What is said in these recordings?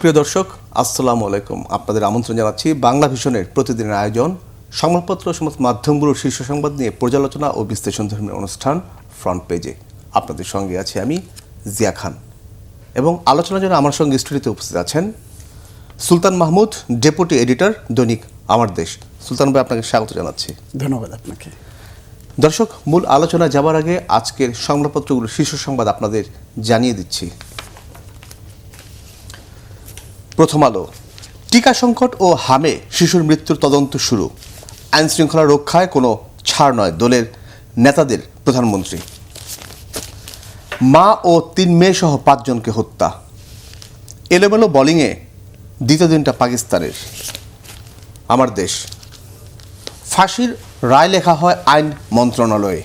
সুপ্রিয় দর্শক, আসসালামু আলাইকুম। আপনাদের আমন্ত্রণ জানাচ্ছি বাংলা ভিশনের প্রতিদিনের আয়োজন সংবাদপত্র সমাজ মাধ্যমগুলোর শীর্ষ সংবাদ নিয়ে পর্যালোচনা ও বিশ্লেষণ ধর্মীয় অনুষ্ঠান ফ্রন্ট পেজে। আপনাদের সঙ্গে আছি আমি জিয়া খান এবং আলোচনার জন্য আমার সঙ্গে স্টুডিওতে উপস্থিত আছেন সুলতান মাহমুদ, ডেপুটি এডিটর, দৈনিক আমার দেশ। সুলতান ভাই, আপনাকে স্বাগত জানাচ্ছি। ধন্যবাদ আপনাকে। দর্শক, মূল আলোচনা যাবার আগে আজকের সংবাদপত্রগুলোর শীর্ষ সংবাদ আপনাদের জানিয়ে দিচ্ছি। প্রথম আলো, টিকা সংকট ও হামে শিশুর মৃত্যুর তদন্ত শুরু। আইন শৃঙ্খলা রক্ষায় কোনো ছাড় নয় দলের নেতাদের প্রধানমন্ত্রী। মা ও 3 মেয়ে সহ 5 জনকে হত্যা। এলোমেলো বোলিংয়ে দ্বিতীয় দিনটা পাকিস্তানের। আমার দেশ, ফাঁসির রায় লেখা হয় আইন মন্ত্রণালয়ে।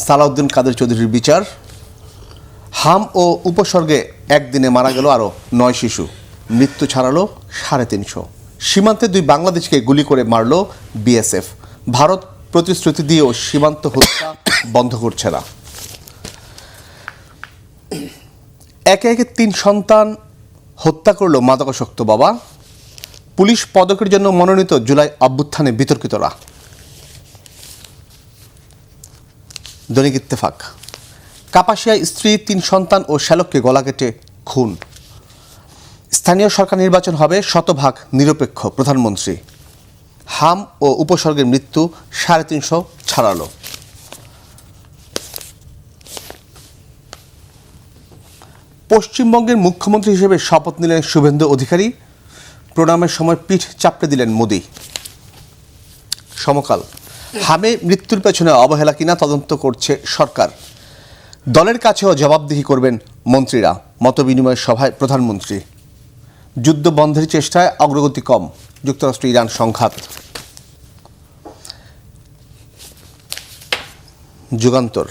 সালাউদ্দিন কাদের চৌধুরীর বিচার। হাম ও উপসর্গে একদিনে মারা গেল আরও 9 শিশু, মৃত্যু ছাড়ালো 350। সীমান্তে 2 বাংলাদেশকে গুলি করে মারল বিএসএফ। ভারত প্রতিশ্রুতি দিয়েও সীমান্ত হত্যা বন্ধ করছে না। একে একে 3 সন্তান হত্যা করল মাদকাসক্ত বাবা। পুলিশ পদকের জন্য মনোনীত জুলাই অভ্যুত্থানে বিতর্কিতরা। দৈনিক ইত্তেফাক, কাপাসিয়ায় স্ত্রী, 3 সন্তান ও শ্যালককে গলা কেটে খুন। স্থানীয় সরকার নির্বাচন হবে শতভাগ নিরপেক্ষ, প্রধানমন্ত্রী। হাম ও উপসর্গের মৃত্যু 350 ছাড়ালো। পশ্চিমবঙ্গের মুখ্যমন্ত্রী হিসেবে শপথ নিলেন শুভেন্দু অধিকারী। প্রণামের সময় পিঠ চাপড়ে দিলেন মোদি। সমকাল, হামে মৃত্যুর পেছনে অবহেলা কিনা তদন্ত করছে সরকার। দলের কাছেও জবাবদিহি করবেন মন্ত্রীরা। মতবিনিময় সভায় প্রধানমন্ত্রী। যুদ্ধ বন্ধের চেষ্টায় অগ্রগতি কম, যুক্তরাষ্ট্র ইরান সংঘাত। যুগান্তর,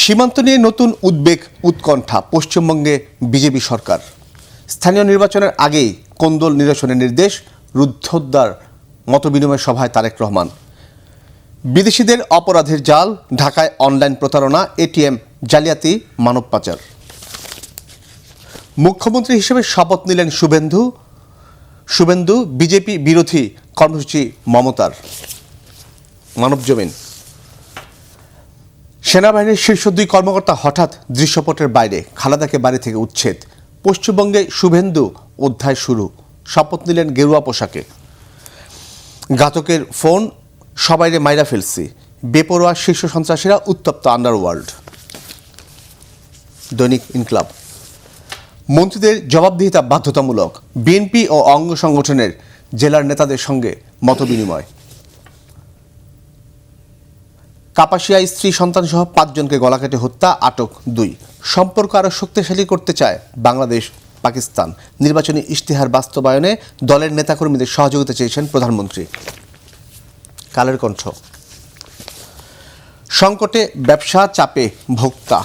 সীমান্ত নিয়ে নতুন উদ্বেগ উৎকণ্ঠা পশ্চিমবঙ্গে বিজেপি সরকার। স্থানীয় নির্বাচনের আগেই কোন্দল নিরসনের নির্দেশ, রুদ্ধদ্বার মতবিনিময় সভায় তারেক রহমান। বিদেশিদের অপরাধের জাল, ঢাকায় অনলাইন প্রতারণা, এটিএম জালিয়াতি, মানব পাচার। মুখ্যমন্ত্রী হিসেবে শপথ নিলেন শুভেন্দু। বিজেপি বিরোধী কর্মসূচি মমতার। মানবজমিন, সেনাবাহিনীর শীর্ষ 2 কর্মকর্তা হঠাৎ দৃশ্যপটের বাইরে, খালেদাকে বাড়ি থেকে উচ্ছেদ। পশ্চিমবঙ্গে শুভেন্দু অধ্যায় শুরু, শপথ নিলেন গেরুয়া পোশাকে। ঘাতকের ফোন, সবাইরে মাইরা ফেলছি, বেপরোয়া শীর্ষ সন্ত্রাসীরা, উত্তপ্ত আন্ডারওয়ার্ল্ড। দৈনিক ইনকলাব, মন্ত্রীদের জবাবদিহিতা বাধ্যতামূলক। বিএনপি ও অঙ্গ সংগঠনের জেলার নেতাদের সঙ্গে মতবিনিময়। কাপাসিয়ায় স্ত্রী, সন্তান সহ 5 জনকে গলা কেটে হত্যা, আটক 2। সম্পর্ক আরও শক্তিশালী করতে চায় বাংলাদেশ পাকিস্তান। নির্বাচনী ইশতেহার বাস্তবায়নে দলের নেতাকর্মীদের সহযোগিতা চেয়েছেন প্রধানমন্ত্রী। কালের কণ্ঠ, সংকটে ব্যবসা, চাপে ভোক্তা।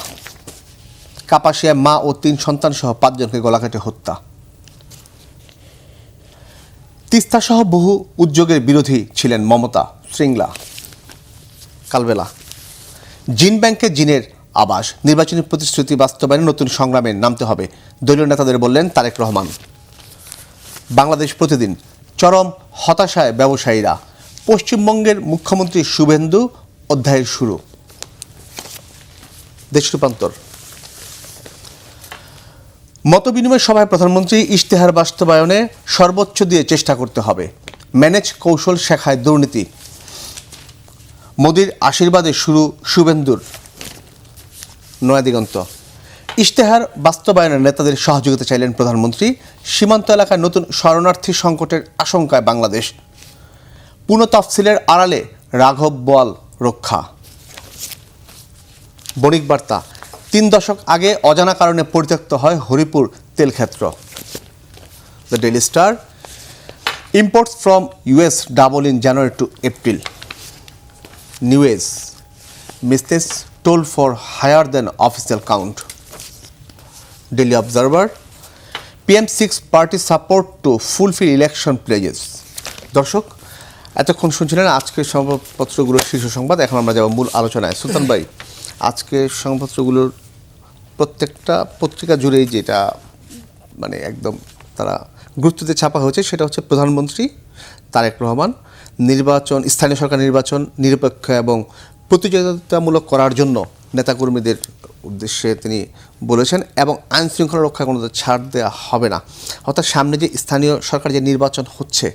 কাপাসিয়ায় মা ও 3 সন্তান সহ 5 জনকে গলা কেটে হত্যা। তিস্তা সহ বহু উদ্যোগের বিরোধী ছিলেন মমতা, শৃঙ্গলা। কালবেলা, জিন ব্যাংকে জিনের আবাস। নির্বাচনী প্রতিশ্রুতি বাস্তবায়নে নতুন সংগ্রামে নামতে হবে, দলীয় নেতাদের বললেন তারেক রহমান। বাংলাদেশ প্রতিদিন, চরম হতাশায় ব্যবসায়ীরা। পশ্চিমবঙ্গের মুখ্যমন্ত্রী শুভেন্দু অধ্যায়ের শুরু। দেশ রূপান্তর, মতবিনিময় সভায় প্রধানমন্ত্রী, ইশতেহার বাস্তবায়নে সর্বোচ্চ দিয়ে চেষ্টা করতে হবে। ম্যানেজ কৌশল শেখায় দুর্নীতি। মোদির আশীর্বাদে শুরু শুভেন্দুর। নয়াদিগন্ত, ইশতেহার বাস্তবায়নের নেতাদের সহযোগিতা চাইলেন প্রধানমন্ত্রী। সীমান্ত এলাকায় নতুন শরণার্থী সংকটের আশঙ্কায় বাংলাদেশ। পুনঃ তফসিলের আড়ালে রাঘব বোয়াল রক্ষা। বণিক বার্তা, 3 দশক আগে অজানা কারণে পরিত্যক্ত হয় হরিপুর তেলক্ষেত্র। The Daily Star, imports from US double in January to April. News, mistakes told for higher than official count. Daily Observer, PM6 party support to fulfill election pledges. দর্শক, এতক্ষণ শুনছিলেন আজকের সংবাদপত্রগুলোর শীর্ষ সংবাদ। এখন আমরা যাব মূল আলোচনায়। সুলতান ভাই, আজকের সংবাদপত্রগুলোর প্রত্যেকটা পত্রিকা জুড়েই যেটা মানে একদম তারা গুরুত্বতে ছাপা হয়েছে, সেটা হচ্ছে প্রধানমন্ত্রী তারেক রহমান স্থানীয় সরকার নির্বাচন নিরপেক্ষ এবং প্রতিযোগিতামূলক করার জন্য নেতাকর্মীদের উদ্দেশ্যে তিনি বলেছেন, এবং আইন শৃঙ্খলা রক্ষা কোনো ছাড় দেওয়া হবে না। অর্থাৎ সামনে যে স্থানীয় সরকার যে নির্বাচন হচ্ছে,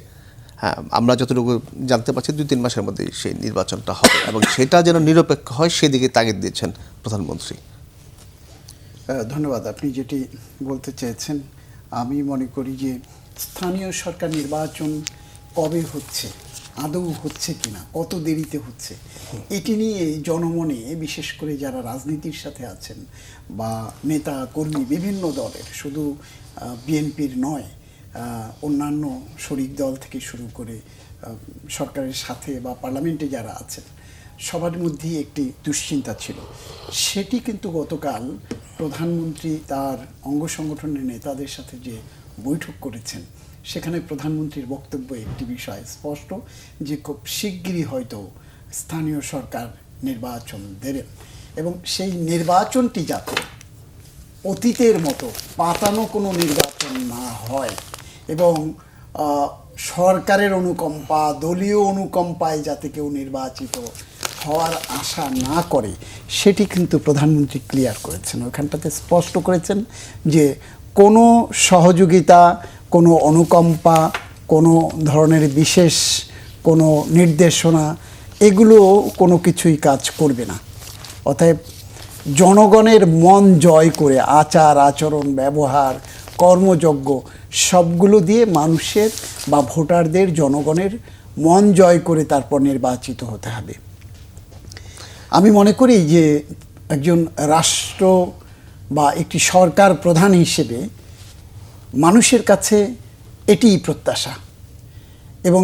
হ্যাঁ, আমরা যতটুকু জানতে পারছি 2-3 মাসের মধ্যেই সেই নির্বাচনটা হবে, এবং সেটা যেন নিরপেক্ষ হয় সেদিকে তাগিদ দিয়েছেন প্রধানমন্ত্রী। ধন্যবাদ। আপনি যেটি বলতে চেয়েছেন, আমি মনে করি যে স্থানীয় সরকার নির্বাচন কবে হচ্ছে, আদৌ হচ্ছে কিনা, কত দেরিতে হচ্ছে, এটি নিয়ে জনমনে, বিশেষ করে যারা রাজনীতির সাথে আছেন বা নেতা কর্মী বিভিন্ন দলের, শুধু বিএনপির নয়, অন্যান্য শরিক দল থেকে শুরু করে সরকারের সাথে বা পার্লামেন্টে যারা আছেন, সবার মধ্যেই একটি দুশ্চিন্তা ছিল। সেটি কিন্তু গতকাল প্রধানমন্ত্রী তার অঙ্গ সংগঠনের নেতাদের সাথে যে বৈঠক করেছেন, সেখানে প্রধানমন্ত্রীর বক্তব্য একটি বিষয় স্পষ্ট, যে খুব শিগগিরই হয়তো স্থানীয় সরকার নির্বাচন দেবেন, এবং সেই নির্বাচনটি যাতে অতীতের মতো পাতানো কোনো নির্বাচন না হয়, এবং সরকারের অনুকম্পা, দলীয় অনুকম্পায় যাতে কেউ নির্বাচিত হওয়ার আশা না করে, সেটি কিন্তু প্রধানমন্ত্রী ক্লিয়ার করেছেন। ওখানটাতে স্পষ্ট করেছেন যে কোনো সহযোগিতা, কোনো অনুকম্পা, কোনো ধরনের বিশেষ কোনো নির্দেশনা, এগুলো কোনো কিছুই কাজ করবে না। অতএব জনগণের মন জয় করে আচার আচরণ, ব্যবহার, কর্মযজ্ঞ সবগুলো দিয়ে মানুষের বা ভোটারদের, জনগণের মন জয় করে তারপর নির্বাচিত হতে হবে। আমি মনে করি যে একজন রাষ্ট্র বা একটি সরকার প্রধান হিসেবে মানুষের কাছে এটিই প্রত্যাশা, এবং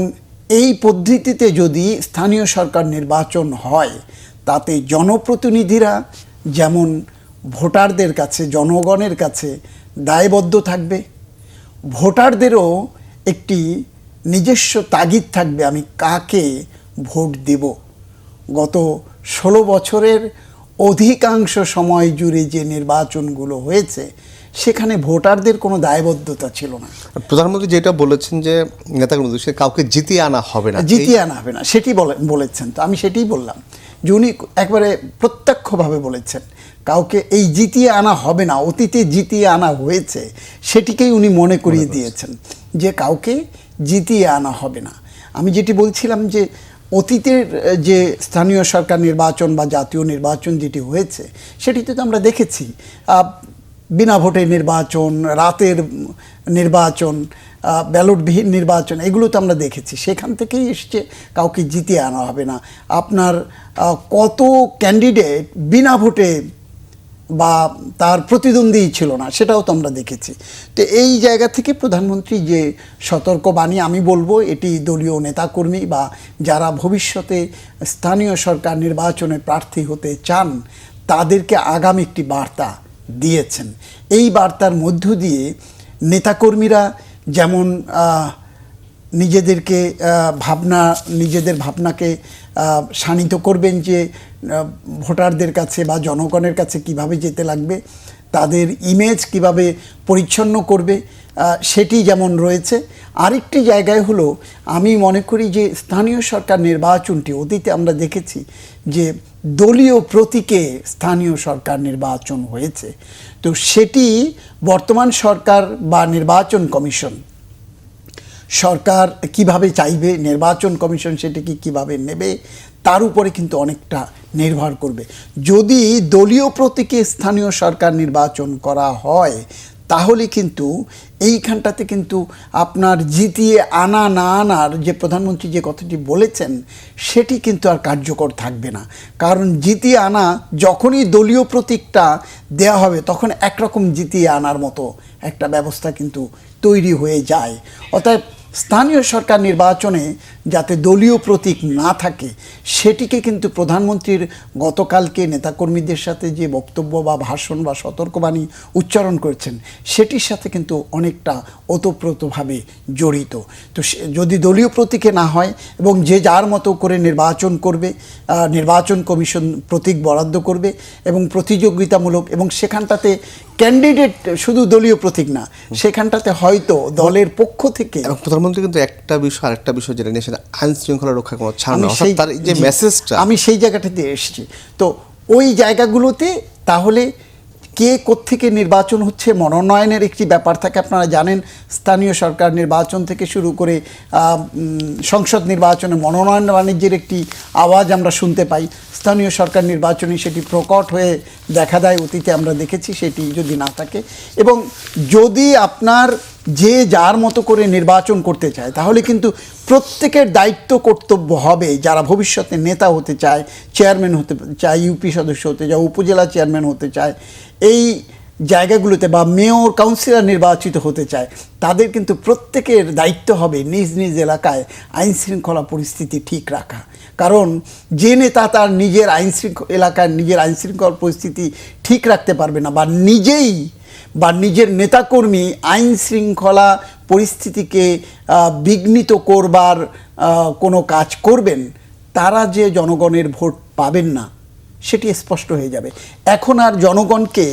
এই পদ্ধতিতে যদি স্থানীয় সরকার নির্বাচন হয়, তাতে জনপ্রতিনিধিরা যেমন ভোটারদের কাছে, জনগণের কাছে দায়বদ্ধ থাকবে, ভোটারদেরও একটি নিজস্ব তাগিদ থাকবে আমি কাকে ভোট দেব। গত 16 বছরের অধিকাংশ সময় জুড়ে যে নির্বাচনগুলো হয়েছে, সেখানে ভোটারদের কোনো দায়বদ্ধতা ছিল না। প্রধানমন্ত্রী যেটা বলেছেন যে নেতাকর্মী সে কাউকে জিতিয়ে আনা হবে না, জিতিয়ে আনা হবে না, সেটি বলেছেন। তো আমি সেটাই বললাম যে উনি একবারে প্রত্যক্ষভাবে বলেছেন কাউকে এই জিতিয়ে আনা হবে না, অতীতে জিতিয়ে আনা হয়েছে সেটিকেই উনি মনে করিয়ে দিয়েছেন যে কাউকে জিতিয়ে আনা হবে না। আমি যেটি বলছিলাম যে অতীতের যে স্থানীয় সরকার নির্বাচন বা জাতীয় নির্বাচন যেটি হয়েছে, সেটিতে তো আমরা দেখেছি বিনা ভোটে নির্বাচন, রাতের নির্বাচন, ব্যালটবিহীন নির্বাচন, এগুলো তো আমরা দেখেছি। সেখান থেকেই এসছে কাউকে জিতিয়ে আনা হবে না। আপনার কত ক্যান্ডিডেট বিনা ভোটে বা তার প্রতিদ্বন্দ্বী ছিল না, সেটাও তো আমরা দেখেছি। তো এই জায়গা থেকে প্রধানমন্ত্রী যে সতর্কবাণী, আমি বলবো এটি দলীয় নেতাকর্মী বা যারা ভবিষ্যতে স্থানীয় সরকার নির্বাচনে প্রার্থী হতে চান, তাদেরকে আগাম একটি বার্তা দিয়েছেন। এই বার্তার মধ্য দিয়ে নেতাকর্মীরা যেমন নিজেদের ভাবনাকে শানিত করবেন যে ভোটারদের কাছে বা জনগণের কাছে কিভাবে যেতে লাগবে, তাদের ইমেজ কিভাবে পরিচ্ছন্ন করবে, সেটি যেমন রয়েছে। আরেকটি জায়গায় হলো, আমি মনে করি যে স্থানীয় সরকার নির্বাচনটি অতীতে আমরা দেখেছি যে দলীয় প্রতীকে স্থানীয় সরকার নির্বাচন হয়েছে। তো সেটি বর্তমান সরকার বা নির্বাচন কমিশন, সরকার কিভাবে চাইবে, নির্বাচন কমিশন সেটিকে কিভাবে নেবে, তার উপরে কিন্তু অনেকটা নির্ভর করবে। যদি দলীয় প্রতীকে স্থানীয় সরকার নির্বাচন করা হয়, তাহলে কিন্তু এইখানটাতে কিন্তু আপনার জিতিয়ে আনা না আনার যে প্রধানমন্ত্রী যে কথাটি বলেছেন, সেটি কিন্তু আর কার্যকর থাকবে না। কারণ জিতিয়ে আনা, যখনই দলীয় প্রতীকটা দেয়া হবে, তখন একরকম জিতিয়ে আনার মতো একটা ব্যবস্থা কিন্তু তৈরি হয়ে যায়। অতএব স্থানীয় সরকার নির্বাচনে যাতে দলীয় প্রতীক না থাকে, সেটিকে কিন্তু প্রধানমন্ত্রীর গতকালকে নেতাকর্মীদের সাথে যে বক্তব্য বা ভাষণ বা সতর্কবাণী উচ্চারণ করেছেন, সেটির সাথে কিন্তু অনেকটা ওতপ্রোতভাবে জড়িত। তো যদি দলীয় প্রতীকে না হয় এবং যে যার মতো করে নির্বাচন করবে, নির্বাচন কমিশন প্রতীক বরাদ্দ করবে এবং প্রতিযোগিতামূলক, এবং সেখানটাতে ক্যান্ডিডেট শুধু দলীয় প্রতীক না, সেখানটাতে হয়তো দলের পক্ষ থেকে। এবং প্রধানমন্ত্রী কিন্তু একটা বিষয় আরেকটা বিষয় যেটা নিয়ে সেটা আইন শৃঙ্খলা রক্ষা কোনো ছাড় না, অর্থাৎ তার এই যে মেসেজটা, আমি সেই জায়গাটাতে এসেছি। তো ওই জায়গাগুলোতে তাহলে কে কোত্থেকে নির্বাচন হচ্ছে, মনোনয়নের একটি ব্যাপার থাকে। আপনারা জানেন স্থানীয় সরকার নির্বাচন থেকে শুরু করে সংসদ নির্বাচনে মনোনয়ন বাণিজ্যের একটি আওয়াজ আমরা শুনতে পাই। স্থানীয় সরকার নির্বাচনে সেটি প্রকট হয়ে দেখা দেয়, অতীতে আমরা দেখেছি। সেটি যদি না থাকে এবং যদি আপনার যে যার মতো করে নির্বাচন করতে চায়, তাহলে কিন্তু প্রত্যেকের দায়িত্ব কর্তব্য হবে, যারা ভবিষ্যতে নেতা হতে চায়, চেয়ারম্যান হতে চায়, ইউপি সদস্য হতে চায়, উপজেলা চেয়ারম্যান হতে চায়, এই জায়গাগুলোতে বা মেয়র কাউন্সিলর নির্বাচিত হতে চায়, তাদের কিন্তু প্রত্যেকের দায়িত্ব হবে নিজ নিজ এলাকায় আইন শৃঙ্খলা পরিস্থিতি ঠিক রাখা। কারণ যে নেতা তার নিজের এলাকার নিজের আইন শৃঙ্খলা পরিস্থিতি ঠিক রাখতে পারবে না, বা নিজেই বা নিজের নেতাকর্মী আইন শৃঙ্খলা পরিস্থিতিকে বিঘ্নিত করবার কোনো কাজ করবেন, তারা যে জনগণের ভোট পাবেন না, সেটি স্পষ্ট হয়ে যাবে। এখন আর জনগণকে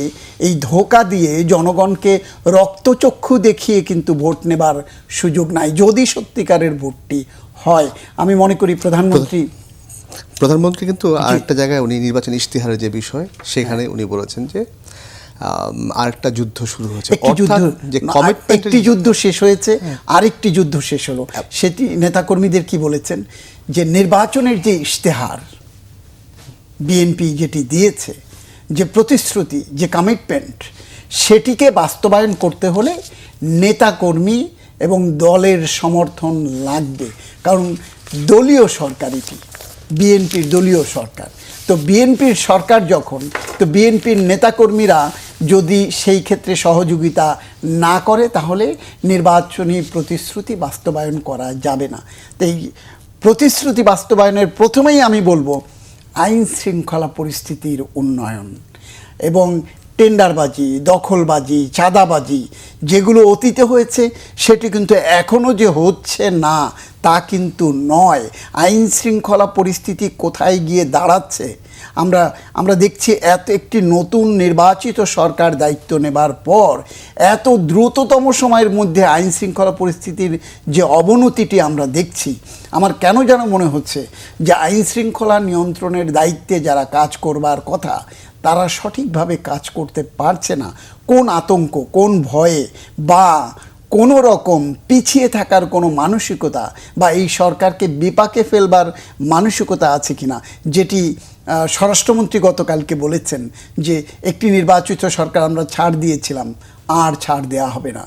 এই ধোঁকা দিয়ে, জনগণকে রক্তচক্ষু দেখিয়ে কিন্তু ভোট নেবার সুযোগ নাই, যদি সত্যিকারের ভোটটি হয়। আমি মনে করি প্রধানমন্ত্রী কিন্তু আরেকটা জায়গায় উনি নির্বাচন ইশতেহারের যে বিষয়, সেখানে উনি বলেছেন যে আরেকটা যুদ্ধ শুরু হয়েছে, একটি যুদ্ধ শেষ হয়েছে, আরেকটি যুদ্ধ শেষ হলো। সেটি নেতাকর্মীদের কি বলেছেন, যে নির্বাচনের যে ইশতেহার বিএনপি যেটি দিয়েছে, যে প্রতিশ্রুতি, যে কমিটমেন্ট, সেটিকে বাস্তবায়ন করতে হলে নেতাকর্মী এবং দলের সমর্থন লাগবে। কারণ দলীয় সরকার, এটি বিএনপির দলীয় সরকার। তো বিএনপির সরকার যখন, তো বিএনপির নেতাকর্মীরা যদি সেই ক্ষেত্রে সহযোগিতা না করে, তাহলে নির্বাচনী প্রতিশ্রুতি বাস্তবায়ন করা যাবে না। তো এই প্রতিশ্রুতি বাস্তবায়নের প্রথমেই আমি বলবো আইন শৃঙ্খলা পরিস্থিতির উন্নয়ন, এবং টেন্ডারবাজি, দখলবাজি, চাঁদাবাজি যেগুলো অতীতে হয়েছে, সেটি কিন্তু এখনও যে হচ্ছে না তা কিন্তু নয়। আইন শৃঙ্খলা পরিস্থিতি কোথায় গিয়ে দাঁড়াচ্ছে আমরা দেখছি। একটি নতুন নির্বাচিত সরকার দায়িত্ব নেবার পর এত দ্রুততম সময়ের মধ্যে আইন শৃঙ্খলা পরিস্থিতির যে অবনতিটি আমরা দেখছি, আমার কেন যেন মনে হচ্ছে যে আইন শৃঙ্খলা নিয়ন্ত্রণের দায়িত্বে যারা কাজ করবার কথা, তারা সঠিকভাবে কাজ করতে পারছে না। কোন আতঙ্ক, কোন ভয়ে, বা কোনো রকম পিছিয়ে থাকার কোনো মানসিকতা, বা এই সরকারকে বিপাকে ফেলবার মানসিকতা আছে কিনা, যেটি স্বরাষ্ট্রমন্ত্রী গতকালকে বলেছেন যে একটি নির্বাচিত সরকার আমরা ছাড় দিয়েছিলাম, আর ছাড় দেয়া হবে না।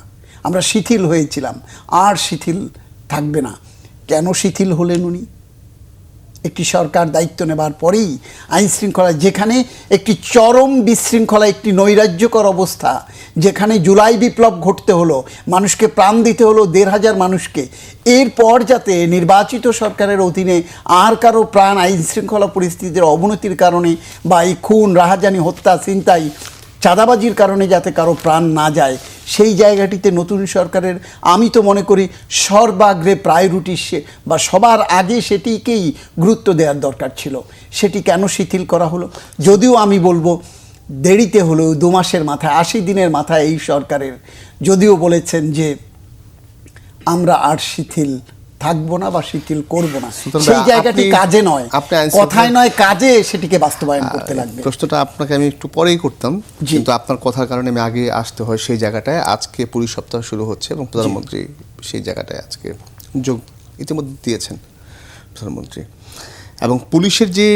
আমরা শিথিল হয়েছিলাম, আর শিথিল থাকবে না। কেন শিথিল হলেন উনি? একটি সরকার দায়িত্ব নেবার পরেই আইন শৃঙ্খলা, যেখানে একটি চরম বিশৃঙ্খলা, একটি নৈরাজ্যকর অবস্থা, যেখানে জুলাই বিপ্লব ঘটতে হলো, মানুষকে প্রাণ দিতে হলো ১৫০০ মানুষকে, এরপর যাতে নির্বাচিত সরকারের অধীনে আর কারো প্রাণ আইন শৃঙ্খলা পরিস্থিতির অবনতির কারণে, বা এই খুন, রাহাজানি, হত্যা, ছিনতাই, চাঁদাবাজির কারণে যাতে কারো প্রাণ না যায়, সেই জায়গাটিতে নতুন সরকারের আমি তো মনে করি সর্বাগ্রে প্রায়োরিটি বা সবার আগে সেটিকেই গুরুত্ব দেওয়ার দরকার ছিল। সেটি কেন শিথিল করা হলো? যদিও আমি বলবো দেরিতে হলেও ২ মাসের মাথায়, ৮০ দিনের মাথায় এই সরকারের, যদিও বলেছেন যে আমরা আর শিথিল থাকবো না বা শিথিল করবো না, সেই জায়গাটি কাজে নয়, কথায় নয়, কাজে সেটিকে বাস্তবায়ন করতে লাগবে। প্রশ্নটা আপনাকে আমি একটু পরেই করতাম, কিন্তু আপনার কথার কারণে আমি আগে আসতে হয় সেই জায়গাটায়। আজকে পুলিশ সপ্তাহ শুরু হচ্ছে এবং প্রধানমন্ত্রী সেই জায়গাটায় আজকে যোগ ইতিমধ্যে দিয়েছেন প্রধানমন্ত্রী। এবং পুলিশের যে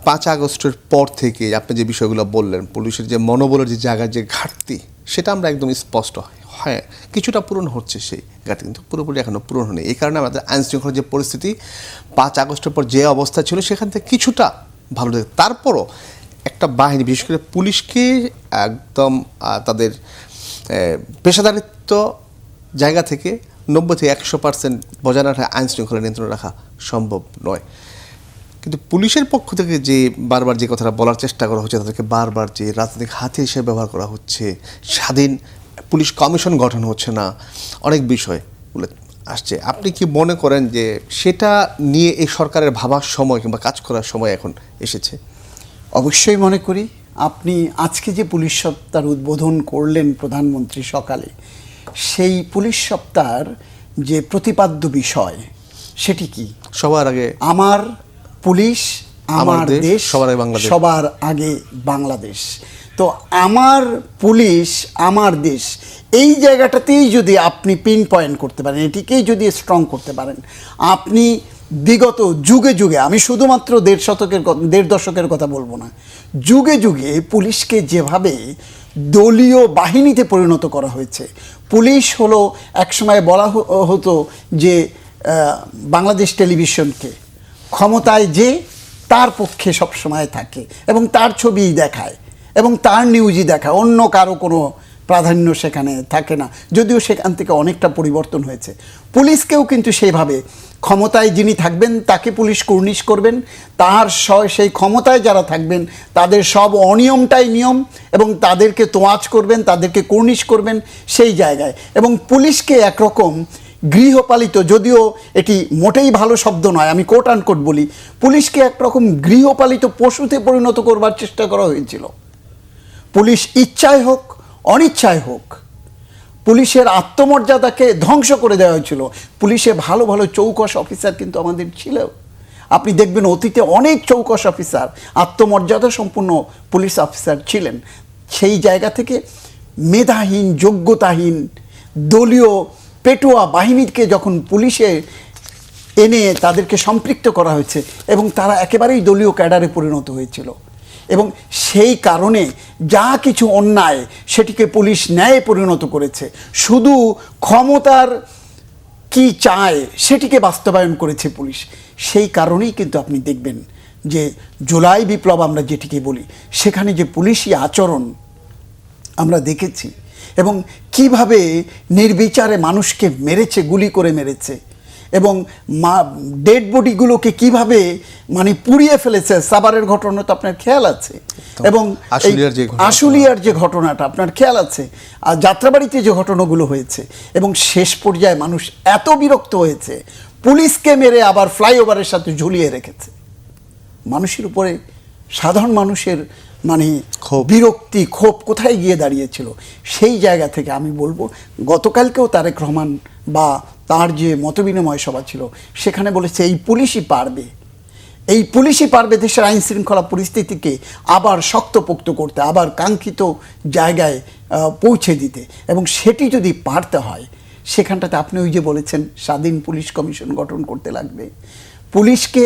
৫ আগস্টের পর থেকে আপনি যে বিষয়গুলো বললেন, পুলিশের যে মনোবলের যে জায়গার যে ঘাটতি, সেটা আমরা একদম স্পষ্ট হ্যাঁ কিছুটা পূরণ হচ্ছে, সেই ঘাটতি কিন্তু পুরোপুরি এখনও পূরণ হয়নি। এই কারণে আমাদের আইন শৃঙ্খলার যে পরিস্থিতি ৫ আগস্টের পর যে অবস্থা ছিল, সেখান থেকে কিছুটা ভালো লাগে। তারপরও একটা বাহিনী, বিশেষ করে পুলিশকে একদম তাদের পেশাদারিত্ব জায়গা থেকে 90 থেকে 100% বজায় রাখা আইন শৃঙ্খলা নিয়ন্ত্রণ রাখা সম্ভব নয়। কিন্তু পুলিশের পক্ষ থেকে যে বারবার যে কথাটা বলার চেষ্টা করা হচ্ছে, তাদেরকে বারবার যে রাজনৈতিক হাতিয়ার হিসেবে ব্যবহার করা হচ্ছে, স্বাধীন পুলিশ কমিশন গঠন হচ্ছে না, অনেক বিষয় বলে আসছে। আপনি কি মনে করেন যে সেটা নিয়ে এই সরকারের ভাবার সময় কিংবা কাজ করার সময় এখন এসেছে? অবশ্যই মনে করি। আপনি আজকে যে পুলিশ সপ্তাহের উদ্বোধন করলেন প্রধানমন্ত্রী সকালে, সেই পুলিশ সপ্তাহের যে প্রতিপাদ্য বিষয় সেটি কি? সবার আগে আমার পুলিশ, আমার দেশ, সবার আগে বাংলাদেশ। সবার আগে বাংলাদেশ। তো আমার পুলিশ, আমার দেশ, এই জায়গাটাতেই যদি আপনি পিন পয়েন্ট করতে পারেন, এটিকেই যদি স্ট্রং করতে পারেন, আপনি বিগত যুগে যুগে, আমি শুধুমাত্র দেড় দশকের কথা বলবো না, যুগে যুগে পুলিশকে যেভাবে দলীয় বাহিনীতে পরিণত করা হয়েছে। পুলিশ হলো একসময় বলা হতো যে বাংলাদেশ টেলিভিশনকে ক্ষমতায় যে তার পক্ষে সবসময় থাকে এবং তার ছবিই দেখায় এবং তার নিউজই দেখায়, অন্য কারো কোনো প্রাধান্য সেখানে থাকে না, যদিও সেখান থেকে অনেকটা পরিবর্তন হয়েছে। পুলিশকেও কিন্তু সেইভাবে ক্ষমতায় যিনি থাকবেন তাকে পুলিশ কুর্নিশ করবেন, তার সেই ক্ষমতায় যারা থাকবেন তাদের সব অনিয়মটাই নিয়ম এবং তাদেরকে তোয়াজ করবেন, তাদেরকে কুর্নিশ করবেন সেই জায়গায়। এবং পুলিশকে একরকম গৃহপালিত, যদিও এটি মোটেই ভালো শব্দ নয়, আমি কোট আনকোট বলি, পুলিশকে একরকম গৃহপালিত পশুতে পরিণত করবার চেষ্টা করা হয়েছিল। পুলিশ ইচ্ছায় হোক অনিচ্ছায় হোক পুলিশের আত্মমর্যাদাকে ধ্বংস করে দেওয়া হয়েছিল। পুলিশে ভালো ভালো চৌকস অফিসার কিন্তু আমাদের ছিল। আপনি দেখবেন অতীতে অনেক চৌকস অফিসার, আত্মমর্যাদা সম্পন্ন পুলিশ অফিসার ছিলেন। সেই জায়গা থেকে মেধাহীন, যোগ্যতাহীন দলীয় পেটোয়া বাহিনীকে যখন পুলিশে এনে তাদেরকে সম্পৃক্ত করা হয়েছে এবং তারা একেবারেই দলীয় ক্যাডারে পরিণত হয়েছিল, এবং সেই কারণে যা কিছু অন্যায় সেটিকে পুলিশ ন্যায়ে পরিণত করেছে, শুধু ক্ষমতার কি চায় সেটিকে বাস্তবায়ন করেছে পুলিশ। সেই কারণেই কিন্তু আপনি দেখবেন যে জুলাই বিপ্লব আমরা যেটিকে বলি, সেখানে যে পুলিশি আচরণ আমরা দেখেছি এবং কিভাবে নির্বিচারে মানুষকে মেরেছে, গুলি করে মেরেছে, এবং ডেড বডিগুলোকে কিভাবে মানে পুড়িয়ে ফেলেছে। সাভারের ঘটনা তো আপনার খেয়াল আছে, এবং আশুলিয়ার যে ঘটনাটা আপনার খেয়াল আছে, আর যাত্রাবাড়িতে যে ঘটনাগুলো হয়েছে, এবং শেষ পর্যায়ে মানুষ এত বিরক্ত হয়েছে পুলিশকে মেরে আবার ফ্লাইওভারের সাথে ঝুলিয়ে রেখেছে। মানুষের উপরে, সাধারণ মানুষের মানে বিরক্তি, ক্ষোভ কোথায় গিয়ে দাঁড়িয়েছিল। সেই জায়গা থেকে আমি বলবো, গতকালকেও তারেক রহমান বা তার যে মতবিনিময় সভা ছিল সেখানে বলেছে এই পুলিশই পারবে, এই পুলিশই পারবে দেশের আইন শৃঙ্খলা পরিস্থিতিকে আবার শক্তপোক্ত করতে, আবার কাঙ্ক্ষিত জায়গায় পৌঁছে দিতে। এবং সেটি যদি পারতে হয় সেখানটাতে আপনি ওই যে বলেছেন স্বাধীন পুলিশ কমিশন গঠন করতে লাগবে। পুলিশকে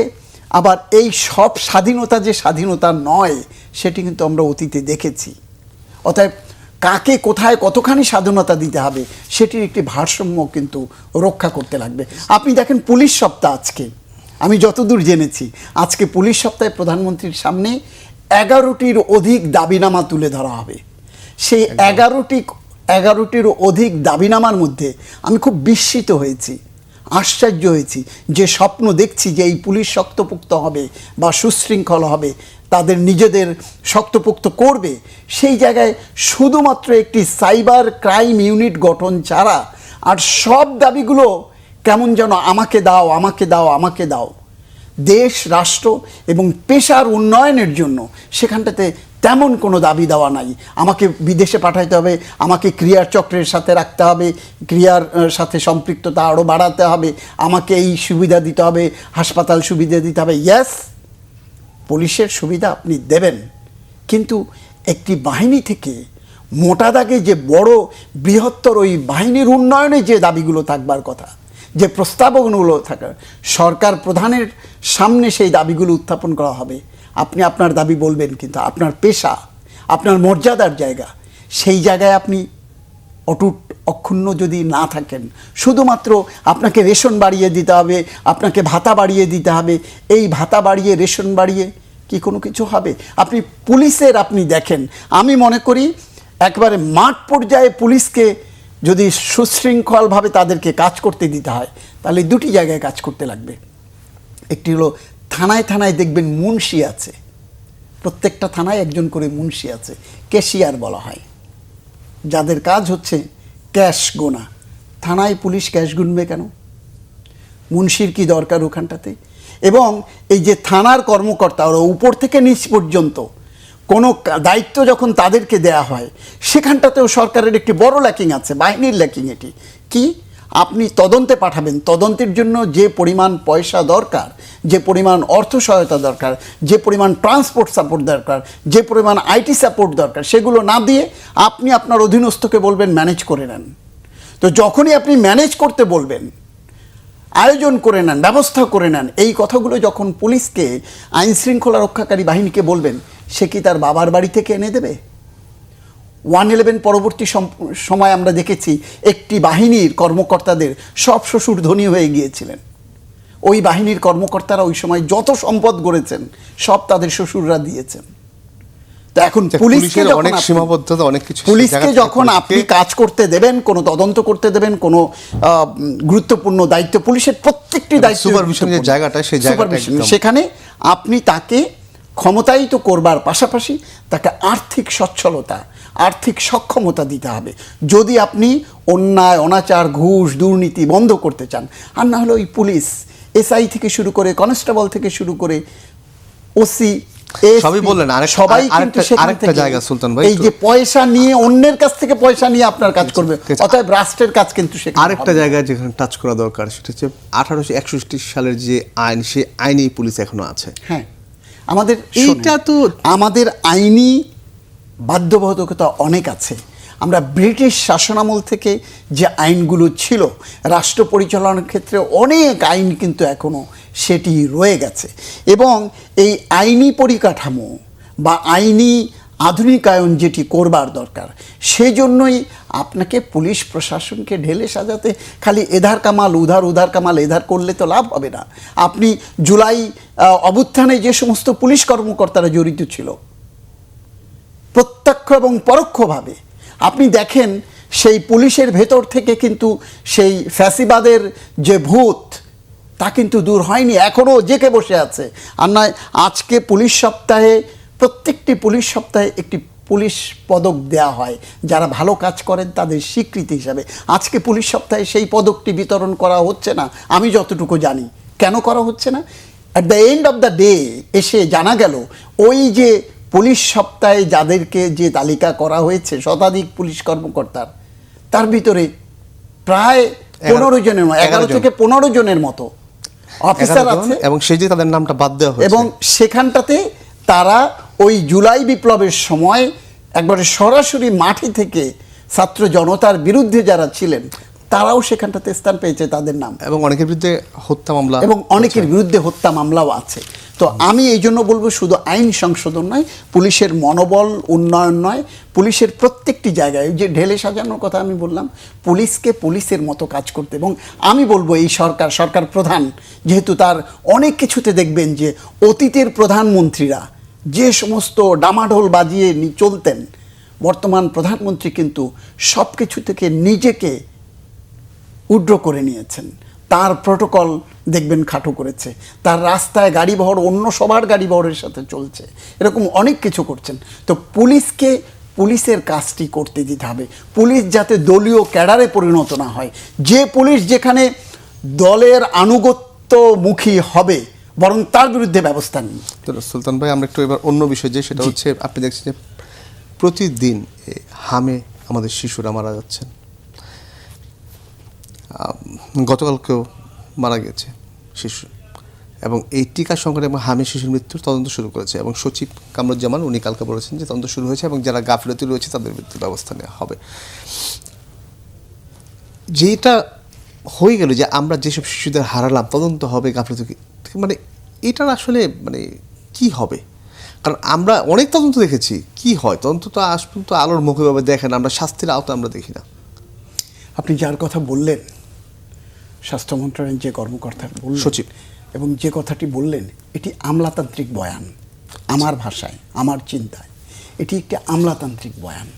আবার এই সব স্বাধীনতা যে স্বাধীনতা নয় সেটি কিন্তু আমরা অতীতে দেখেছি। অতএব কাকে কোথায় কতখানি স্বাধীনতা দিতে হবে সেটির একটি ভারসাম্য কিন্তু রক্ষা করতে লাগবে। আপনি দেখেন পুলিশ সপ্তাহ আজকে, আমি যতদূর জেনেছি আজকে পুলিশ সপ্তাহে প্রধানমন্ত্রীর সামনে 11টির অধিক দাবিনামা তুলে ধরা হবে। সেই 11টির অধিক দাবিনামার মধ্যে আমি খুব বিস্মিত হয়েছি, আশ্চর্য হয়েছি, যে স্বপ্ন দেখছি যে এই পুলিশ শক্তপোক্ত হবে বা সুশৃঙ্খল হবে, তাদের নিজেদের শক্তপোক্ত করবে, সেই জায়গায় শুধুমাত্র একটি সাইবার ক্রাইম ইউনিট গঠন ছাড়া আর সব দাবিগুলো কেমন যেন আমাকে দাও, আমাকে দাও, আমাকে দাও। দেশ, রাষ্ট্র এবং পেশার উন্নয়নের জন্য সেখানটাতে তেমন কোনো দাবি দেওয়া নাই। আমাকে বিদেশে পাঠাইতে হবে, আমাকে ক্রিয়ার চক্রের সাথে রাখতে হবে, ক্রিয়ার সাথে সম্পৃক্ততা আরও বাড়াতে হবে, আমাকে এই সুবিধা দিতে হবে, হাসপাতাল সুবিধা দিতে হবে। ইয়েস, পুলিশের সুবিধা আপনি দেবেন, কিন্তু একটি বাহিনী থেকে মোটা দাগে যে বড় বৃহত্তর ওই বাহিনীর উন্নয়নে যে দাবিগুলো থাকবার কথা, যে প্রস্তাবগুলো থাকার, সরকার প্রধানের সামনে সেই দাবিগুলো উত্থাপন করা হবে। আপনি আপনার দাবি বলবেন, কিন্তু আপনার পেশা, আপনার মর্যাদার জায়গা, সেই জায়গায় আপনি অটুট অক্ষুণ্ণ যদি না থাকেন, শুধুমাত্র আপনাকে রেশন বাড়িয়ে দিতে হবে, আপনাকে ভাতা বাড়িয়ে দিতে হবে, এই ভাতা বাড়িয়ে রেশন বাড়িয়ে কি কোনো কিছু হবে? আপনি পুলিশের আপনি দেখেন, আমি মনে করি একবারে মাঠ পর্যায়ে পুলিশকে যদি সুশৃঙ্খলভাবে তাদেরকে কাজ করতে দিতে হয় তাহলে দুটি জায়গায় কাজ করতে লাগবে। একটি হলো থানায় থানায় দেখবেন মুন্সি আছে, প্রত্যেকটা থানায় একজন করে মুন্সি আছে, ক্যাশিয়ার বলা হয়, যাদের কাজ হচ্ছে ক্যাশ গোনা। থানায় পুলিশ ক্যাশ গুনবে কেন? মুন্সির কি দরকার ওখানটাতে? এবং এই যে থানার কর্মকর্তা ওরা উপর থেকে নিচ পর্যন্ত কোনো দায়িত্ব যখন তাদেরকে দেয়া হয় সেখানটাতেও সরকারের একটি বড় ল্যাকিং আছে, বাহিনীর ল্যাকিং। এটি কি? আপনি তদন্তে পাঠাবেন, তদন্তের জন্য যে পরিমাণ পয়সা দরকার, যে পরিমাণ অর্থ সহায়তা দরকার, যে পরিমাণ ট্রান্সপোর্ট সাপোর্ট দরকার, যে পরিমাণ আইটি সাপোর্ট দরকার, সেগুলো না দিয়ে আপনি আপনার অধীনস্থকে বলবেন ম্যানেজ করে নেন। তো যখনই আপনি ম্যানেজ করতে বলবেন, আয়োজন করে নেন, ব্যবস্থা করে নেন, এই কথাগুলো যখন পুলিশকে, আইন শৃঙ্খলা রক্ষাকারী বাহিনীকে বলবেন, সে কি তার বাবার বাড়ি থেকে এনে দেবে? 1/11 পরবর্তী সময় আমরা দেখেছি একটি বাহিনীর কর্মকর্তাদের সব শ্বশুর ধনী হয়ে গিয়েছিলেন। ওই বাহিনীর কর্মকর্তারা ওই সময় যত সম্পদ গড়েছেন সব তাদের শ্বশুররা দিয়েছেন। তো এখন পুলিশকে অনেক সীমাবদ্ধতা, অনেক কিছু, পুলিশকে যখন আপনি কাজ করতে দেবেন, কোনো তদন্ত করতে দেবেন, কোনো গুরুত্বপূর্ণ দায়িত্ব, পুলিশের প্রত্যেকটি দায়িত্ব সুপারভিশনের জায়গাটা, সেই জায়গাটা সেখানে আপনি তাকে ক্ষমতায়িত করবার পাশাপাশি তাকে আর্থিক সচ্ছলতা, আর্থিক সক্ষমতা দিতে হবে, যদি আপনি অন্যায়, অনাচার, ঘুষ, দুর্নীতি বন্ধ করতে চান। আর না হলে ওই পুলিশ, এসআই থেকে শুরু করে, কনস্টেবল থেকে শুরু করে, ওসি, সবই বললেন, সবাই কিন্তু আরেকটা জায়গা সুলতান ভাই, এই যে পয়সা নিয়ে, অন্যের কাছ থেকে পয়সা নিয়ে আপনার কাজ করবে, অতএব রাষ্ট্রের কাজ কিন্তু সেখানে আরেকটা জায়গায় যেখানে টাচ করা দরকার, সেটা হচ্ছে 1861 সালের যে আইন, সেই আইনেই পুলিশ এখনো আছে। হ্যাঁ, আমাদের এইটা তো আমাদের আইনি বাধ্যবাধকতা অনেক আছে। আমরা ব্রিটিশ শাসনামল থেকে যে আইনগুলো ছিল রাষ্ট্র পরিচালনার ক্ষেত্রে, অনেক আইন কিন্তু এখনো সেটি রয়ে গেছে। এবং এই আইনি পরিকাঠামো বা আইনি আধুনিকায়ন যেটি করবার দরকার, সেজন্যই আপনাকে পুলিশ প্রশাসনকে ঢেলে সাজাতে খালি এধার কামাল উধার, উধার কামাল এধার করলে তো লাভ হবে না। আপনি জুলাই অভ্যুত্থানে যে সমস্ত পুলিশ কর্মকর্তারা জড়িত ছিল প্রত্যক্ষ এবং পরোক্ষভাবে, আপনি দেখেন সেই পুলিশের ভেতর থেকে কিন্তু সেই ফ্যাসিবাদের যে ভূত, তা কিন্তু দূর হয়নি, এখনও জেকে বসে আছে। আর নয়, আজকে পুলিশ সপ্তাহে, প্রত্যেকটি পুলিশ সপ্তাহে একটি পুলিশ পদক দেয়া হয় যারা ভালো কাজ করেন তাদের স্বীকৃতি হিসাবে। আজকে পুলিশ সপ্তাহে সেই পদকটি বিতরণ করা হচ্ছে না, আমি যতটুকু জানি। কেন করা হচ্ছে না? At the end of the day এসে জানা গেল, ওই যে পুলিশ সপ্তাহে যাদেরকে যে তালিকা করা হয়েছে শতাধিক পুলিশ কর্মকর্তার, তার ভিতরে প্রায় 15 জনের, 11 থেকে 15 জনের মতো অফিসার আছে, এবং সেই যে তাদের নামটা বাদ দেওয়া হয়েছে। এবং সেখানটাতে তারা ওই জুলাই বিপ্লবের সময় একবারে সরাসরি মাটি থেকে ছাত্র জনতার বিরুদ্ধে যারা ছিলেন তারাও সেখানটাতে স্থান পেয়েছে, তাদের নাম। এবং অনেকের বিরুদ্ধে হত্যা মামলা, এবং অনেকের বিরুদ্ধে হত্যা মামলাও আছে। তো আমি এই জন্য বলবো, শুধু আইন সংশোধন নয়, পুলিশের মনোবল উন্নয়ন নয়, পুলিশের প্রত্যেকটি জায়গায় যে ঢেলে সাজানোর কথা আমি বললাম, পুলিশকে পুলিশের মতো কাজ করতে। এবং আমি বলবো এই সরকার প্রধান যেহেতু, তার অনেক কিছুতে দেখবেন যে অতীতের প্রধানমন্ত্রীরা যে সমস্ত ডামাঢোল বাজিয়ে চলতেন, বর্তমান প্রধানমন্ত্রী কিন্তু সব কিছু থেকে নিজেকে উড্র করে নিয়েছেন। তার প্রোটোকল দেখবেন খাটো করেছে, তার রাস্তায় গাড়ি বহর অন্য সবার গাড়ি বহরের সাথে চলছে, এরকম অনেক কিছু করছেন। তো পুলিশকে পুলিশের কাজটি করতে দিতে হবে। পুলিশ যাতে দলীয় ক্যাডারে পরিণত না হয়, যে পুলিশ যেখানে দলের আনুগত্যমুখী হবে, বরং তার বিরুদ্ধে ব্যবস্থা নিন। তো সুলতান ভাই, আমরা একটু এবার অন্য বিষয়, যে সেটা হচ্ছে আপনি দেখছেন যে প্রতিদিন হামে আমাদের শিশুরা মারা যাচ্ছেন। গতকালকেও মারা গেছে শিশু, এবং এই টিকা সংকট এবং হামে শিশুর মৃত্যুর তদন্ত শুরু করেছে, এবং সচিব কামরুজ্জামান উনি কালকে বলেছেন যে তদন্ত শুরু হয়েছে এবং যারা গাফিলতি রয়েছে তাদের বিরুদ্ধে ব্যবস্থা নেওয়া হবে। যেটা হয়ে গেল যে আমরা যেসব শিশুদের হারালাম, তদন্ত হবে গাফিলতি, মানে এটার আসলে মানে কি হবে? কারণ আমরা অনেক তদন্ত দেখেছি, কি হয় তদন্ত তো আজ পর্যন্ত আলোর মুখভাবে দেখেন, আমরা শাস্তির আওতা আমরা দেখি না। আপনি যার কথা বললেন, স্বাস্থ্য মন্ত্রণালয়ের যে কর্মকর্তা বললেন, সচিব, এবং যে কথাটি বললেন, এটি আমলাতান্ত্রিক বয়ান। আমার ভাষায়, আমার চিন্তায় এটি একটি আমলাতান্ত্রিক বয়ান।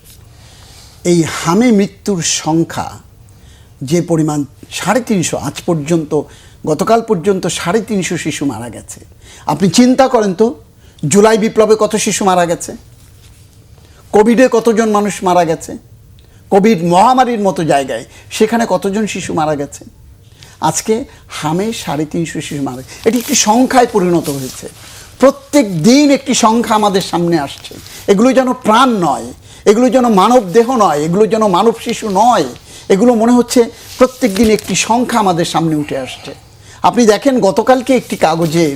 এই হামে মৃত্যুর সংখ্যা যে পরিমাণ 350, আজ পর্যন্ত গতকাল পর্যন্ত 350 শিশু মারা গেছে। আপনি চিন্তা করেন তো, জুলাই বিপ্লবে কত শিশু মারা গেছে, কোভিডে কতজন মানুষ মারা গেছে, কোভিড মহামারীর মতো জায়গায় সেখানে কতজন শিশু মারা গেছে। আজকে হামে 350 শিশু মারা, এটি একটি সংখ্যায় পরিণত হয়েছে। প্রত্যেক দিন একটি সংখ্যা আমাদের সামনে আসছে। এগুলো যেন প্রাণ নয়, এগুলো যেন মানব দেহ নয়, এগুলো যেন মানব শিশু নয়, এগুলো মনে হচ্ছে প্রত্যেক দিন একটি সংখ্যা আমাদের সামনে উঠে আসছে। আপনি দেখেন গতকালকে একটি কাগজে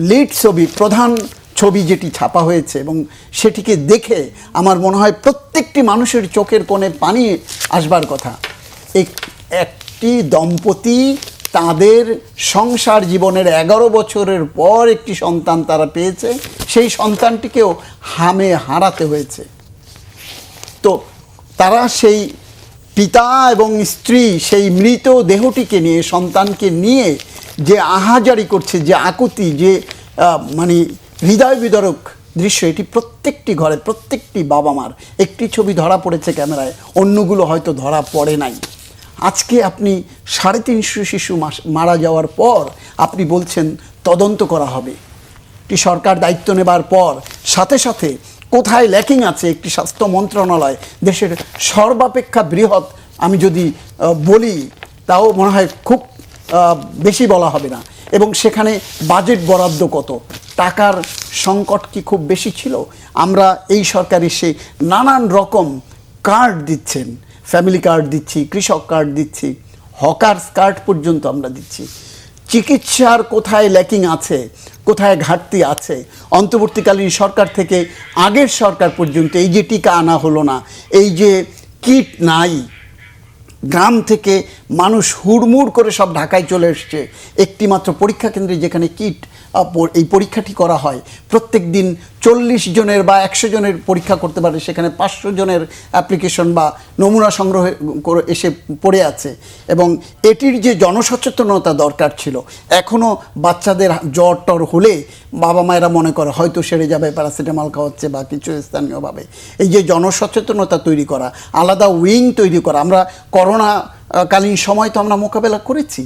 লিড ছবি, প্রধান ছবি যেটি ছাপা হয়েছে, এবং সেটিকে দেখে আমার মনে হয় প্রত্যেকটি মানুষের চোখের কোণে পানি আসবার কথা। একটি দম্পতি তাদের সংসার জীবনের 11 বছরের পর একটি সন্তান তারা পেয়েছে, সেই সন্তানটিকেও হামে হারাতে হয়েছে। তো তারা সেই পিতা এবং স্ত্রী সেই মৃত দেহটিকে নিয়ে, সন্তানকে নিয়ে যে আহাজারি করছে, যে আকুতি, যে মানে হৃদয় বিদারক দৃশ্য, এটি প্রত্যেকটি ঘরে, প্রত্যেকটি বাবা মার। একটি ছবি ধরা পড়েছে ক্যামেরায়, অন্যগুলো হয়তো ধরা পড়ে নাই। আজকে আপনি 350 শিশু মারা যাওয়ার পর আপনি বলছেন তদন্ত করা হবে। একটি সরকার দায়িত্ব নেবার পর সাথে সাথে কোথায় ল্যাকিং আছে, একটি স্বাস্থ্য মন্ত্রণালয় দেশের সর্বাপেক্ষা বৃহৎ, আমি যদি বলি তাও মনে হয় খুব বেশি বলা হবে না, এবং সেখানে বাজেট বরাদ্দ কত, টাকার সংকট কি খুব বেশি ছিল? আমরা এই সরকার এসে নানান রকম কার্ড দিচ্ছেন, ফ্যামিলি কার্ড দিচ্ছি, কৃষক কার্ড দিচ্ছি, হকার্স কার্ড পর্যন্ত আমরা দিচ্ছি। চিকিৎসার কোথায় ল্যাকিং আছে, কোথায় ঘাটতি আছে? অন্তর্বর্তীকালীন সরকার থেকে আগের সরকার পর্যন্ত এই যে টিকা আনা হলো না, এই যে কিট নাই, গ্রাম থেকে মানুষ হুড়মুড় করে সব ঢাকায় চলে এসছে একটি মাত্র পরীক্ষা কেন্দ্রে, যেখানে কিট এই পরীক্ষাটি করা হয়। প্রত্যেক দিন 40 জনের বা 100 জনের পরীক্ষা করতে পারে, সেখানে 500 জনের অ্যাপ্লিকেশন বা নমুনা সংগ্রহ করে এসে পড়ে আছে। এবং এটির যে জনসচেতনতা দরকার ছিল, এখনও বাচ্চাদের জ্বর টর হলে বাবা মায়েরা মনে করে হয়তো সেরে যাবে, প্যারাসিটামল খাওয়াচ্ছে বা কিছু স্থানীয়ভাবে। এই যে জনসচেতনতা তৈরি করা, আলাদা উইং তৈরি করা, আমরা করোনাকালীন সময় তো আমরা মোকাবেলা করেছি।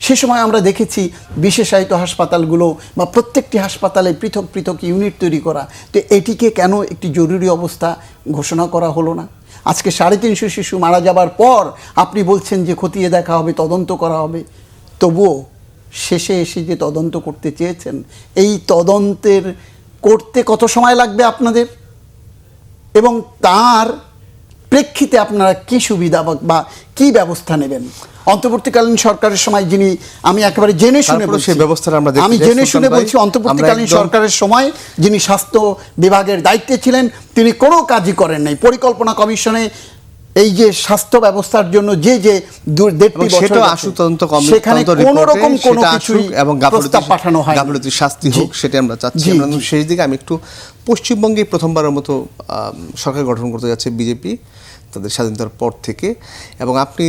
সে সময় আমরা দেখেছি বিশেষায়িত হাসপাতালগুলো বা প্রত্যেকটি হাসপাতালে পৃথক পৃথক ইউনিট তৈরি করা। তো এটিকে কেন একটি জরুরি অবস্থা ঘোষণা করা হলো না? আজকে 350 শিশু মারা যাবার পর আপনি বলছেন যে খতিয়ে দেখা হবে, তদন্ত করা হবে। তবুও শেষে এসে যে তদন্ত করতে চেয়েছেন, এই তদন্তের করতে কত সময় লাগবে আপনাদের, এবং তার প্রেক্ষিতে আপনারা কি সুবিধা বা কি ব্যবস্থা নেবেন? অন্তর্বর্তীকালীন সরকারের সময় যিনি, আমি একেবারে জেনে শুনে বলছি, আমি জেনে শুনে বলছি, অন্তর্বর্তীকালীন সরকারের সময় যিনি স্বাস্থ্য বিভাগের দায়িত্বে ছিলেন, তিনি কোনো কাজই করেন নাই। পরিকল্পনা কমিশনে এই যে স্বাস্থ্য ব্যবস্থার জন্য যে 1.5 বছর সেখানে কোনো রকম কোনো কিছুই প্রস্তাব পাঠানো হয়, গাফিলতির শাস্তি হোক, সেটা আমরা চাচ্ছি। আমরা শেষ দিকে আমি একটু, পশ্চিমবঙ্গে প্রথমবারের মতো সরকার গঠন করতে যাচ্ছে বিজেপি তাদের স্বাধীনতার পর থেকে, এবং আপনি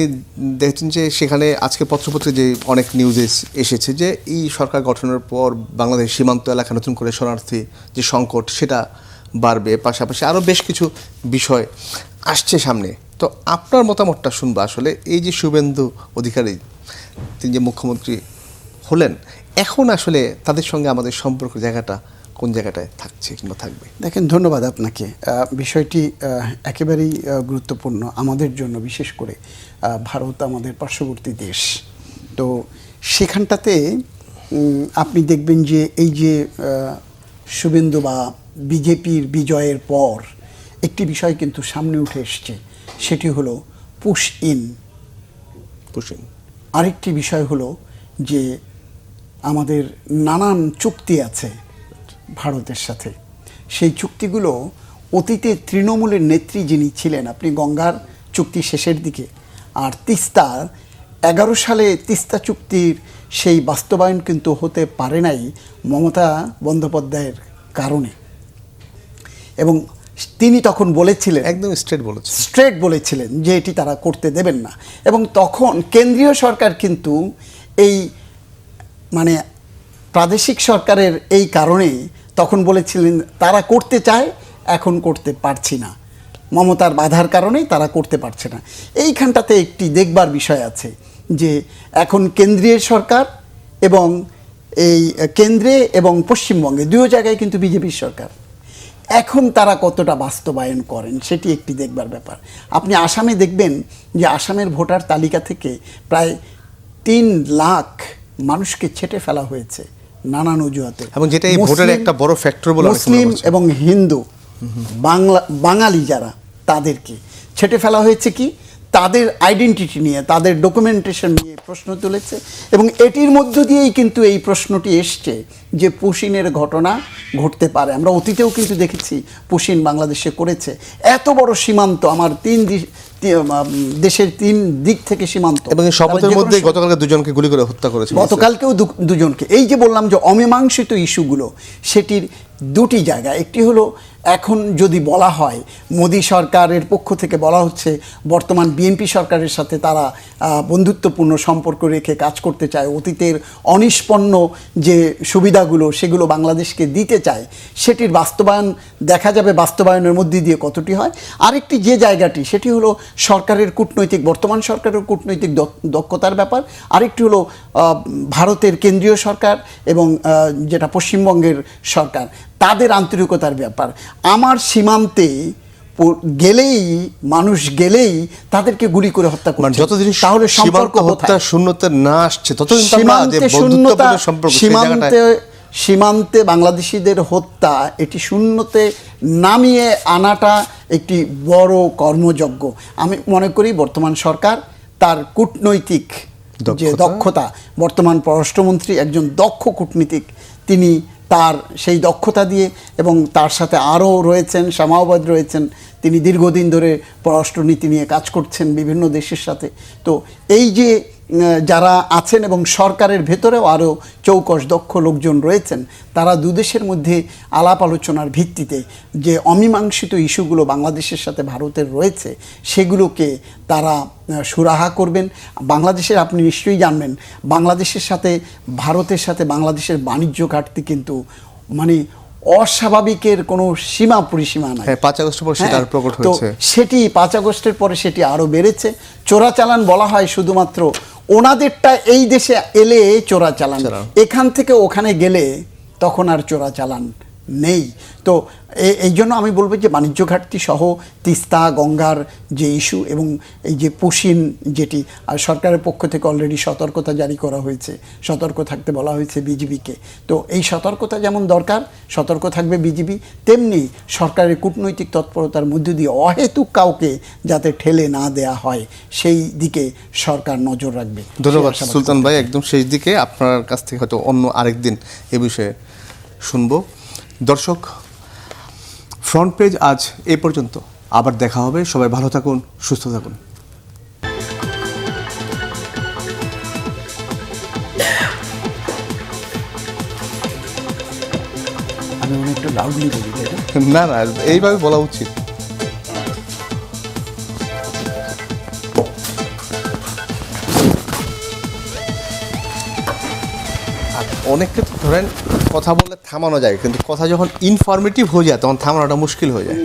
দেখছেন যে সেখানে আজকে পত্রপত্রে যে অনেক নিউজ এসেছে যে এই সরকার গঠনের পর বাংলাদেশ সীমান্ত এলাকা নতুন করে শরণার্থী যে সংকট সেটা বাড়বে, পাশাপাশি আরও বেশ কিছু বিষয় আসছে সামনে। তো আপনার মতামতটা শুনবো। আসলে এই যে শুভেন্দু অধিকারী তিনি যে মুখ্যমন্ত্রী হলেন, এখন আসলে তাদের সঙ্গে আমাদের সম্পর্ক জায়গাটা কোন জায়গাটায় থাকছে কিংবা থাকবে? দেখেন, ধন্যবাদ আপনাকে। বিষয়টি একেবারেই গুরুত্বপূর্ণ আমাদের জন্য, বিশেষ করে ভারত আমাদের পার্শ্ববর্তী দেশ। তো সেখানটাতে আপনি দেখবেন যে এই যে শুভেন্দু বা বিজেপির বিজয়ের পর একটি বিষয় কিন্তু সামনে উঠে এসছে, সেটি হলো পুশ ইন। আরেকটি বিষয় হলো যে আমাদের নানান চুক্তি আছে ভারতের সাথে। সেই চুক্তিগুলো অতীতে তৃণমূলের নেত্রী যিনি ছিলেন, আপনি গঙ্গার চুক্তি শেষের দিকে, আর তিস্তার 11 সালে তিস্তা চুক্তির সেই বাস্তবায়ন কিন্তু হতে পারে নাই মমতা বন্দ্যোপাধ্যায়ের কারণে। এবং তিনি তখন বলেছিলেন, একদম স্ট্রেট বলেছিলেন যে এটি তারা করতে দেবেন না। এবং তখন কেন্দ্রীয় সরকার কিন্তু এই মানে প্রাদেশিক সরকারের এই কারণে তখন বলেছিলেন তারা করতে চায়, এখন করতে পারছি না। মমতার বাধার কারণেই তারা করতে পারছে না। এইখানটাতে একটি দেখবার বিষয় আছে যে এখন কেন্দ্রীয় সরকার এবং এই কেন্দ্রে এবং পশ্চিমবঙ্গে দুই জায়গায় কিন্তু বিজেপির সরকার, এখন তারা কতটা বাস্তবায়ন করেন সেটি একটি দেখবার ব্যাপার। আপনি আসামে দেখবেন যে আসামের ভোটার তালিকা থেকে প্রায় 3 লাখ মানুষকে ছেঁটে ফেলা হয়েছে নানান অজুহাতে, এবং যেটা এই ভোটের একটা বড় ফ্যাক্টর বলে মুসলিম এবং হিন্দু বাঙালি যারা তাদেরকে ছেঁটে ফেলা হয়েছে। কি তাদের আইডেন্টিটি নিয়ে, তাদের ডকুমেন্টেশন নিয়ে প্রশ্ন তুলেছে, এবং এটির মধ্য দিয়েই কিন্তু এই প্রশ্নটি এসছে যে পুশিনের ঘটনা ঘটতে পারে। আমরা অতীতেও কিন্তু দেখেছি পুশিন বাংলাদেশে করেছে। এত বড় সীমান্ত, আমার দেশের 3 দিক থেকে সীমান্ত, এবং এই শপথের মধ্যে গতকালকে 2 জনকে গুলি করে হত্যা করেছে, গতকালকেও 2 জনকে। এই যে বললাম যে অমীমাংসিত ইস্যুগুলো, সেটির 2টি জায়গা। একটি হলো এখন যদি বলা হয় মোদি সরকারের পক্ষ থেকে বলা হচ্ছে বর্তমান বিএনপি সরকারের সাথে তারা বন্ধুত্বপূর্ণ সম্পর্ক রেখে কাজ করতে চায়, অতীতের অনিষ্পন্ন যে সুবিধাগুলো সেগুলো বাংলাদেশকে দিতে চায়, সেটির বাস্তবায়ন দেখা যাবে বাস্তবায়নের মধ্যে দিয়ে কতটি হয়। আরেকটি যে জায়গাটি সেটি হলো সরকারের কূটনৈতিক, বর্তমান সরকারের কূটনৈতিক দক্ষতার ব্যাপার। আরেকটি হলো ভারতের কেন্দ্রীয় সরকার এবং যেটা পশ্চিমবঙ্গের সরকার, তাদের আন্তরিকতার ব্যাপার। আমার সীমান্তে গেলেই মানুষ গেলেই তাদেরকে গুলি করে হত্যা করছে, যতদিন তাহলে সম্পর্ক হত্যা শূন্যতে না আসছে ততদিন সীমান্তে বাংলাদেশিদের হত্যা এটি শূন্যতে নামিয়ে আনাটা একটি বড় কর্মযজ্ঞ। আমি মনে করি বর্তমান সরকার তার কূটনৈতিক যে দক্ষতা, বর্তমান পররাষ্ট্রমন্ত্রী একজন দক্ষ কূটনীতিক, তিনি তার সেই দক্ষতা দিয়ে, এবং তার সাথে আরও রয়েছেন শামাওয়াত রয়েছেন, তিনি দীর্ঘদিন ধরে পররাষ্ট্রনীতি নিয়ে কাজ করছেন বিভিন্ন দেশের সাথে। তো এই যে যারা আছেন এবং সরকারের ভেতরেও আরও চৌকস দক্ষ লোকজন রয়েছেন, তারা দুদেশের মধ্যে আলাপ আলোচনার ভিত্তিতে যে অমীমাংসিত ইস্যুগুলো বাংলাদেশের সাথে ভারতের রয়েছে সেগুলোকে তারা সুরাহা করবেন। বাংলাদেশের, আপনি নিশ্চয়ই জানবেন, বাংলাদেশের সাথে ভারতের সাথে বাংলাদেশের বাণিজ্য ঘাটতি কিন্তু মানে অস্বাভাবিকের কোনো সীমা পরিসীমা নাই। 5 আগস্টের পর সেটা প্রকট হয়েছে। সেটি 5 আগস্টের পরে সেটি আরও বেড়েছে। চোরাচালান বলা হয় শুধুমাত্র ওনাদেরটা এই দেশে এলে চোরাচালান, এখান থেকে ওখানে গেলে তখন আর চোরাচালান নেই। তো এই জন্য আমি বলবো যে বাণিজ্য ঘাটতি সহ তিস্তা গঙ্গার যে ইস্যু এবং এই যে পুশিন, যেটি আর সরকারের পক্ষ থেকে অলরেডি সতর্কতা জারি করা হয়েছে, সতর্ক থাকতে বলা হয়েছে বিজিবিকে। তো এই সতর্কতা যেমন দরকার, সতর্ক থাকবে বিজিবি, তেমনি সরকারের কূটনৈতিক তৎপরতার মধ্য দিয়ে অহেতুক কাউকে যাতে ঠেলে না দেয়া হয় সেই দিকে সরকার নজর রাখবে। ধন্যবাদ সুলতান ভাই। একদম শেষ দিকে আপনার কাছ থেকে হয়তো অন্য আরেকদিন এ বিষয়ে শুনবো। দর্শক, ফ্রন্ট পেজ আজ এই পর্যন্ত, আবার দেখা হবে। সবাই ভালো থাকুন, সুস্থ থাকুন। আমি অনেকটা লাউডলি বলি, না না, এইভাবে বলা উচিত। অনেককে তো ধরেন কথা বললে থামানো যায়, কিন্তু কথা যখন ইনফরমেটিভ হয়ে যায় তখন থামানোটা মুশকিল হয়ে যায়।